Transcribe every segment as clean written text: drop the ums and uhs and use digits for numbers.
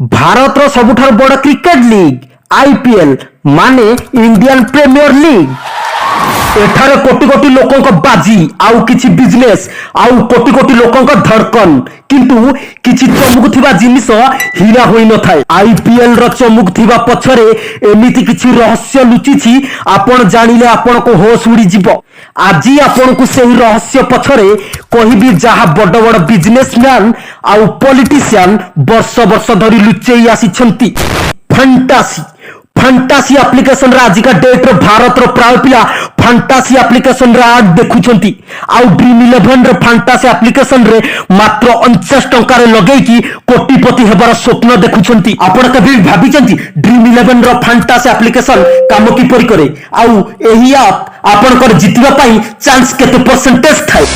भारत सबुठार बड़ cricket league IPL माने Indian premiere league एठारे कोटी कोटी लोकों बाजी आउ किछि बिजनेस आउ कोटी कोटी लोकों धड़कन किंतु किछि चमुक थिबा जिनिस हीरा होई न थाए। आईपीएल रो चमुक थिबा पछरे एमिति किछि रहस्य लुचिछि आपण जानिले आपण को होश उड़ी जिवो। आज आपण को सेही रहस्य पछरे कहिबी जहा बड़ बड़ बिजनेसमैन आउ पॉलिटिशियन वर्ष वर्ष धरी लुचेई आसीछंती। फंटासी एप्लिकेशन रे आज का डेट रे भारत रो प्राय पिला फंटासी एप्लिकेशन रे आड देखुछंती आउ ड्रीम 11 रे फंटासी एप्लिकेशन रे मात्र 49 टंका रे लगेई की कोटिपति हेबार स्वप्न देखुछंती। आपण कभी भाबिचंती ड्रीम 11 रो फंटासी एप्लिकेशन काम की परि करे आउ एही ऐप आपण कर जितबा पई चांस केते परसेंटेज थाए।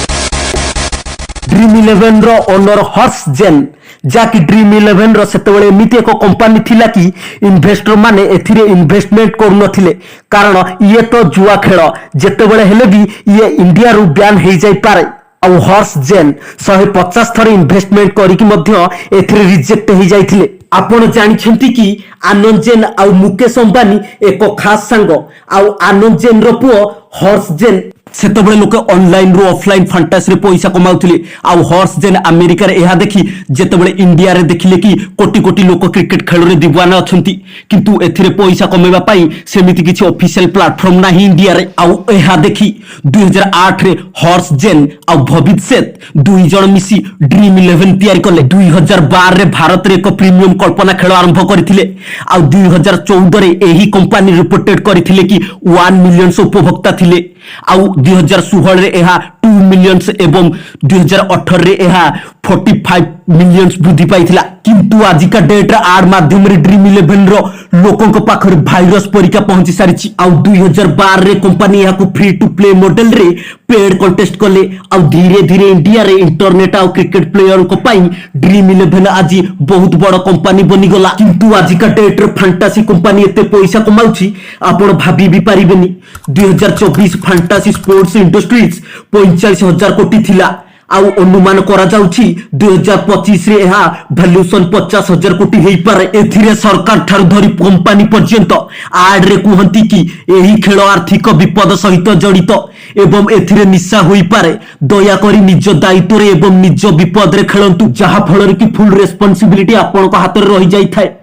ड्रीम 11 रो ओनर हर्ष जैन जाकि ड्रीम 11 रो सेतेबेले एमिति एक कंपनी थिला कि इन्वेस्टर माने एथिरे इन्वेस्टमेंट करू नथिले कारण ये तो जुआ खेल जेतेबेले हेले भी ये इंडिया रु बैन हे जाई पारे। आउ हर्ष जैन 150 थर इन्वेस्टमेंट करिकि मध्य एथिरे रिजेक्ट हे जाइथिले। आपण जानिछंती कि आनंद जैन आउ मुकेश अंबानी एक खास संग आउ आनंद जैन रो पुओ हर्ष जैन सेतबळे लोक ऑनलाइन रो ऑफलाइन फंटासी रे पैसा कमाउथिले आउ हर्ष जैन अमेरिका रे एहा देखि जेतबळे इंडिया रे देखिले कि कोटी कोटी लोक क्रिकेट खेल रे दीवाना अछंती किंतु एथिरे पैसा कमेबा पई सेमिति किछि ऑफिशियल प्लेटफॉर्म नाही इंडिया रे। आउ एहा देखि 2008 रे हर्ष जैन आउ भवित सेठ दुई जण मिसी ड्रीम 11 तयारी करले। 2012 रे भारत रे एक प्रीमियम कल्पना खेल आरंभ करथिले आउ 2014 रे एही कंपनी रिपोर्टेड करथिले कि 1 मिलियन उपभोक्ता थिले आउ 2016 रे एहा 2 मिलियंस एवं 2018 रे एहा 45 मिलियंस वृद्धि पाइथिला किंतु आज का डेट आर माध्यम रे ड्रीम 11 रो लोकों को पाखर भाइरस परीक्षा पहुंची सारिछि। आउ 2012 रे कंपनी याकू फ्री टू प्ले मॉडल रे पेड कंटेस्ट करले आउ धीरे धीरे इंडिया रे इंटरनेट आउ क्रिकेट प्लेयर को पाई ड्रीम 11 आज बहुत बड़ कंपनी बनी गला किंतु आज का डेट रे फंटासी कंपनी एते पैसा कमाउछि आपण भाबी भी पारिबेनी। 2024 फंटासी स्पोर्ट्स इंडस्ट्रीज 45,000 कोटी थिला आउ अनुमान करा जाउछि 2025 रे एहा वैल्यूएशन 50,000 कोटी हेई पारे। एथिरे सरकार ठार धरी कंपनी पर्यंत आड रे कुहंती कि एही खेल आर्थिक विपद सहित जड़ित एवं एथिरे निशा होई पारे दया करी निज दायित्व रे एवं निज विपद रे खेलंतु जहा फल कि फुल रेस्पोंसिबिलिटी आपण को हाथ रे रही जाई थाए।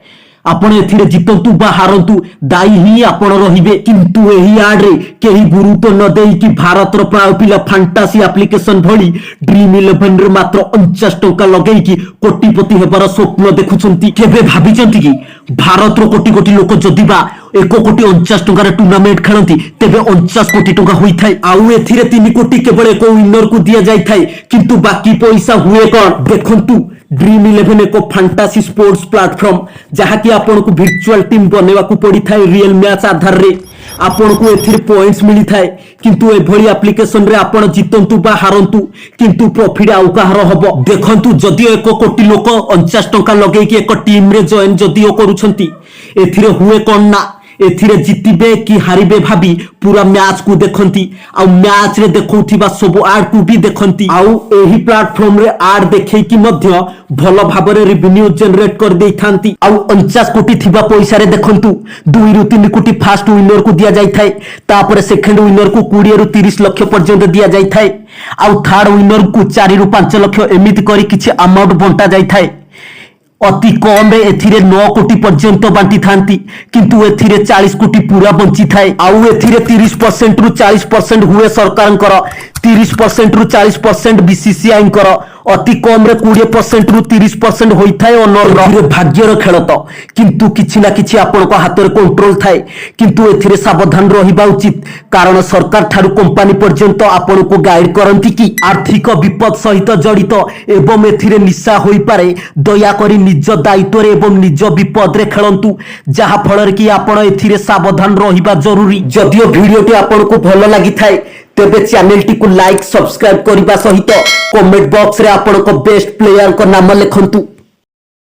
आपण एथिरे जितंतु बा हारंतु दायी ही आपण रहिबे किंतु एही आड रे केही गुरुत्व न देई कि भारत रो प्राय पिला फंटासी एप्लिकेशन भली ड्रीम 11 रे मात्र 49 टंका लगेई कि कोटिपति हेबार स्वप्न देखुछंती। केबे भाबिचंती कि भारत रो कोटी कोटी लोक जदिबा 1 कोटी 49 टंका रे टूर्नामेंट खेलंती तेबे 49 कोटी टंका होई थाए आउ एथिरे 3 कोटी केवल एक विनर को दिया जाई थाए किंतु बाकी पैसा हुए कोन देखंतु। ड्रीम 11 एक फंटासी स्पोर्ट्स प्लेटफॉर्म जहाँ की आपन को वर्चुअल टीम बनेवा को पड़ी थाए रियल मैच आधार रे आपन को एथिरे पॉइंट्स मिली थाए किंतु ए भली एप्लिकेशन रे आपन जितंतु बा हारंतु किंतु प्रॉफिट आउ काहर हबो देखंतु जदि 1 कोटी लोक 49 टंका लगेई कि एक टीम रे जॉइन जदिओ करूछंती एथिरे हुए कोन ना एथिरे जितिबे कि हारिबे भाबी पूरा मैच को देखंती आउ मैच रे देखौथिबा सब आड को भी देखंती आउ एही प्लेटफॉर्म रे आड देखै कि मध्य भलो भाबरे रेवेन्यू जनरेट कर देई थांती। आउ 49 कोटी थिबा पैसा रे देखंतु 2 रु 3 कोटी फर्स्ट विनर को दिया जाई थाए तापर सेकंड विनर को 20 रु 30 लाख पर्यंत दिया जाई थाए आउ थर्ड विनर को 4 रु 5 लाख एमिति करी किछि अमाउंट बंटा जाई थाए। अति कम रे एथिरे 9 कोटी पर्यंत बांटी थांती किंतु एथिरे 40 कोटी पूरा बंची थाए आउ एथिरे 30% रु 40% हुए सरकारंकर 30% रु 40% बीसीसीआई कर अति कम रे 20% रु 30% होई थाए ओनर भाग्यर खेल तो किंतु किछि ना किछि आपन को हाथ रे कंट्रोल थाए किंतु एथिरे सावधान रहिबा उचित कारण सरकार ठारू कंपनी पर्यंत आपन को गाइड करंती कि आर्थिक विपद सहित जड़ित एवं एथिरे निशा होई पारे दया करी निज दायित्व रे एवं निज विपद रे खेलंतु जहा फल कि आपन एथिरे सावधान रहिबा जरूरी। जदियो वीडियोटी आपन को भलो लागि थाए तेबे चैनल टी को लाइक सब्सक्राइब करबा सहित कमेंट बॉक्स रे आपन को बेस्ट प्लेयर को नाम लिखंतु।